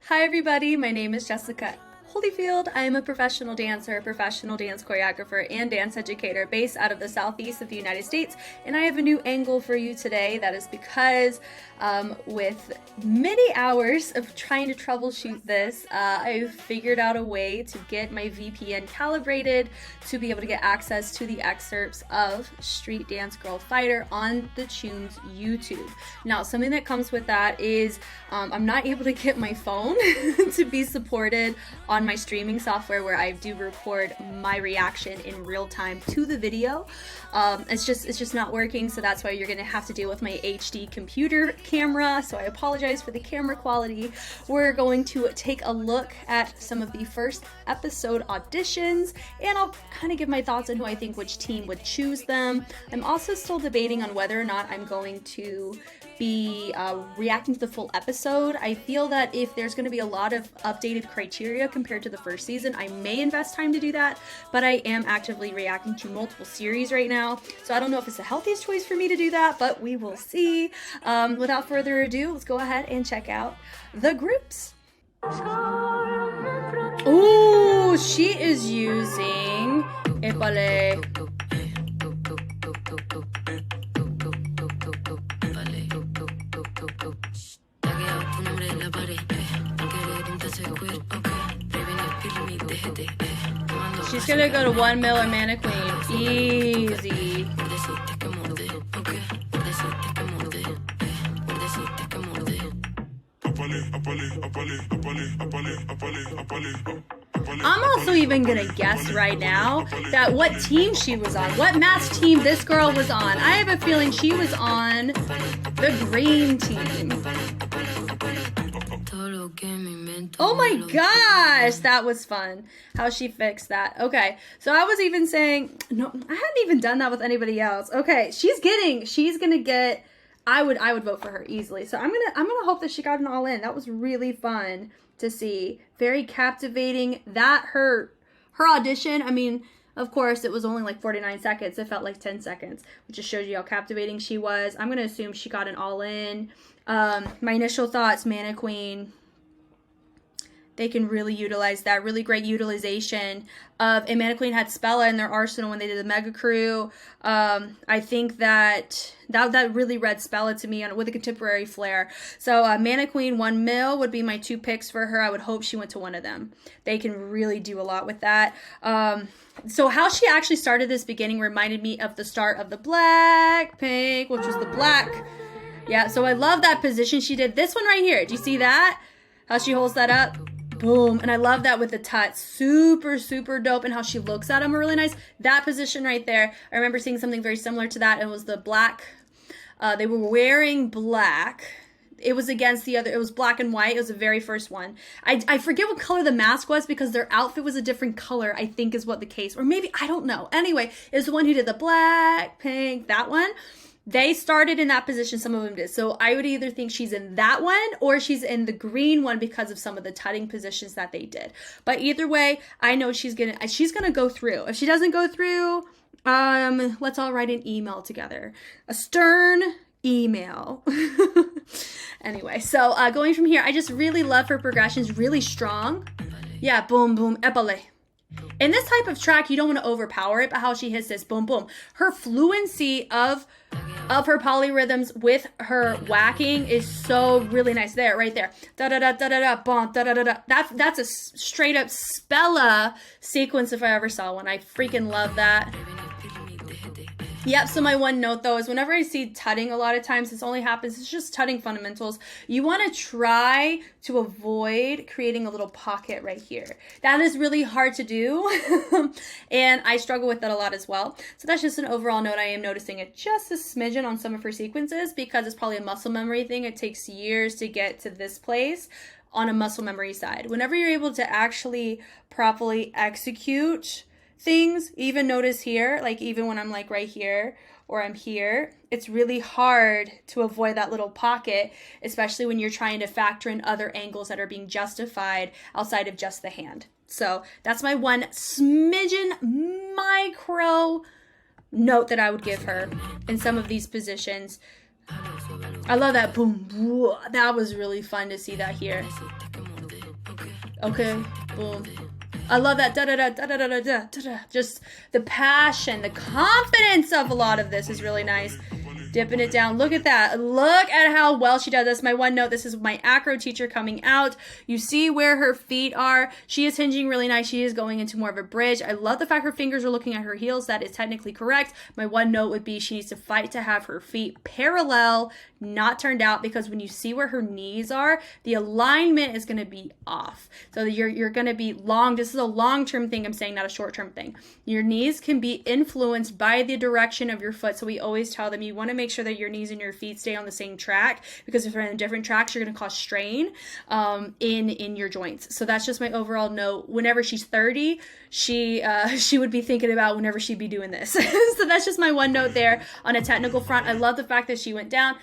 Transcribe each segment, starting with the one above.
Hi everybody, my name is Jessica Holyfield. I am a professional dancer, professional dance choreographer, and dance educator based out of the southeast of the United States, and I have a new angle for you today. That is because with many hours of trying to troubleshoot this, I've figured out a way to get my VPN calibrated to be able to get access to the excerpts of Street Dance Girl Fighter on the Tunes YouTube. Now, something that comes with that is I'm not able to get my phone to be supported on my streaming software where I do record my reaction in real time to the video. It's just not working, so that's why you're gonna have to deal with my HD computer camera, so I apologize for the camera quality. We're going to take a look at some of the first episode auditions, and I'll kind of give my thoughts on who I think which team would choose them. I'm also still debating on whether or not I'm going to be reacting to the full episode. I feel that if there's going to be a lot of updated criteria compared to the first season, I may invest time to do that, but I am actively reacting to multiple series right now, so I don't know if it's the healthiest choice for me to do that, but we will see. Without further ado, let's go ahead and check out the groups. Ooh, she is using Epale. She's gonna go to 1 mil or Mana Queen. Easy. I'm also even gonna guess right now that what team she was on, what match team this girl was on. I have a feeling she was on the green team. Oh my gosh, that was fun how she fixed that. Okay, so I was even saying, no, I hadn't even done that with anybody else. Okay, she's gonna get, I would vote for her easily. So I'm gonna hope that she got an all in. That was really fun to see. Very captivating. That her audition, I mean, of course, it was only like 49 seconds. It felt like 10 seconds, which just shows you how captivating she was. I'm going to assume she got an all-in. My initial thoughts, Mana Queen, they can really utilize that. Really great utilization of, and Mana Queen had Spella in their arsenal when they did the Mega Crew. I think that really read Spella to me with a contemporary flair. So Mana Queen 1 mil would be my 2 picks for her. I would hope she went to one of them. They can really do a lot with that. So how she actually started this beginning reminded me of the start of the Blackpink, which was the black. Yeah, so I love that position she did. This one right here, do you see that? How she holds that up? Boom. And I love that with the tuts. Super, super dope. And how she looks at them are really nice. That position right there, I remember seeing something very similar to that. It was the black. They were wearing black. It was against the other. It was black and white. It was the very first one. I forget what color the mask was because their outfit was a different color, I think is what the case. Or maybe, I don't know. Anyway, it was the one who did the black, pink, that one. They started in that position, some of them did. So I would either think she's in that one or she's in the green one because of some of the tutting positions that they did. But either way, I know she's gonna go through. If she doesn't go through, let's all write an email together. A stern email. Anyway, so going from here, I just really love her progressions, really strong. Yeah, boom, boom, epale. In this type of track, you don't want to overpower it, but how she hits this, boom, boom. Her fluency of her polyrhythms with her whacking is so really nice. There, right there. Da-da-da-da-da-da, bom, da-da-da-da. That's a straight up Spella sequence if I ever saw one. I freaking love that. Yep, so my one note though is whenever I see tutting a lot of times, this only happens, it's just tutting fundamentals. You want to try to avoid creating a little pocket right here. That is really hard to do, and I struggle with that a lot as well. So that's just an overall note. I am noticing it just a smidgen on some of her sequences because it's probably a muscle memory thing. It takes years to get to this place on a muscle memory side. Whenever you're able to actually properly execute things, even notice here, like even when I'm like right here or I'm here, it's really hard to avoid that little pocket, especially when you're trying to factor in other angles that are being justified outside of just the hand. So that's my one smidgen micro note that I would give her in some of these positions. I love that boom, boom. That was really fun to see that here. Okay, boom. I love that da-da-da-da-da-da-da-da. Just the passion, the confidence of a lot of this is really nice. Dipping it down. Look at that. Look at how well she does this. My one note, this is my acro teacher coming out. You see where her feet are. She is hinging really nice. She is going into more of a bridge. I love the fact her fingers are looking at her heels. That is technically correct. My one note would be she needs to fight to have her feet parallel, not turned out, because when you see where her knees are, the alignment is going to be off. So you're going to be long. This is a long-term thing I'm saying, not a short-term thing. Your knees can be influenced by the direction of your foot. So we always tell them you want to make sure that your knees and your feet stay on the same track, because if they're in different tracks, you're going to cause strain in your joints. So that's just my overall note. Whenever she's 30, she would be thinking about whenever she'd be doing this. So that's just my one note there on a technical front. I love the fact that she went down,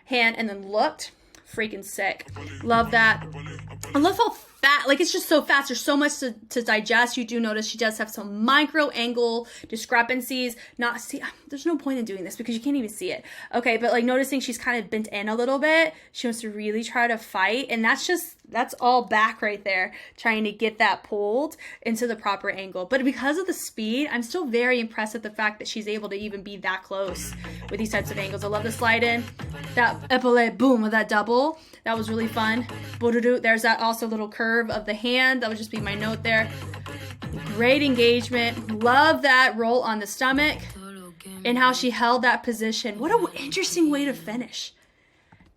hand, and then looked. Freaking sick. Love that. I love how fat, like it's just so fast. There's so much to digest. You do notice she does have some micro angle discrepancies. There's no point in doing this because you can't even see it. Okay, but like noticing she's kind of bent in a little bit. She wants to really try to fight, and that's all back right there, trying to get that pulled into the proper angle. But because of the speed, I'm still very impressed at the fact that she's able to even be that close with these types of angles. I love the slide in, that epaulet boom with that double. That was really fun. There's that also little curve of the hand. That would just be my note there. Great engagement. Love that roll on the stomach and how she held that position. What an interesting way to finish.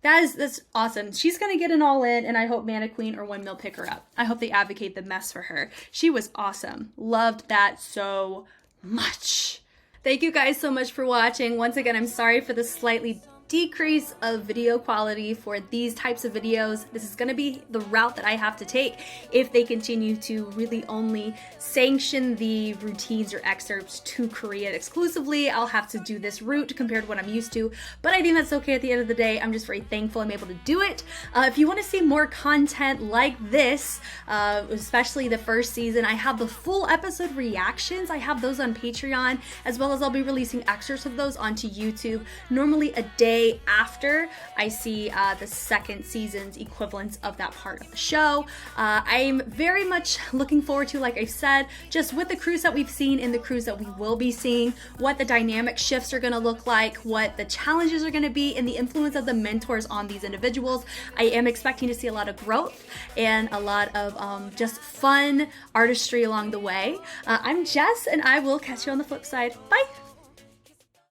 That's awesome. She's going to get an all in, and I hope Mana Queen or One Mil pick her up. I hope they advocate the mess for her. She was awesome. Loved that so much. Thank you guys so much for watching. Once again, I'm sorry for the slightly decrease of video quality for these types of videos. This is going to be the route that I have to take if they continue to really only sanction the routines or excerpts to Korea exclusively. I'll have to do this route compared to what I'm used to, but I think that's okay at the end of the day. I'm just very thankful I'm able to do it. If you want to see more content like this, especially the first season, I have the full episode reactions. I have those on Patreon, as well as I'll be releasing excerpts of those onto YouTube, normally a day after I see the second season's equivalents of that part of the show. I'm very much looking forward to, like I said, just with the crews that we've seen and the crews that we will be seeing, what the dynamic shifts are going to look like, what the challenges are going to be, and the influence of the mentors on these individuals. I am expecting to see a lot of growth and a lot of just fun artistry along the way. I'm Jess, and I will catch you on the flip side. Bye!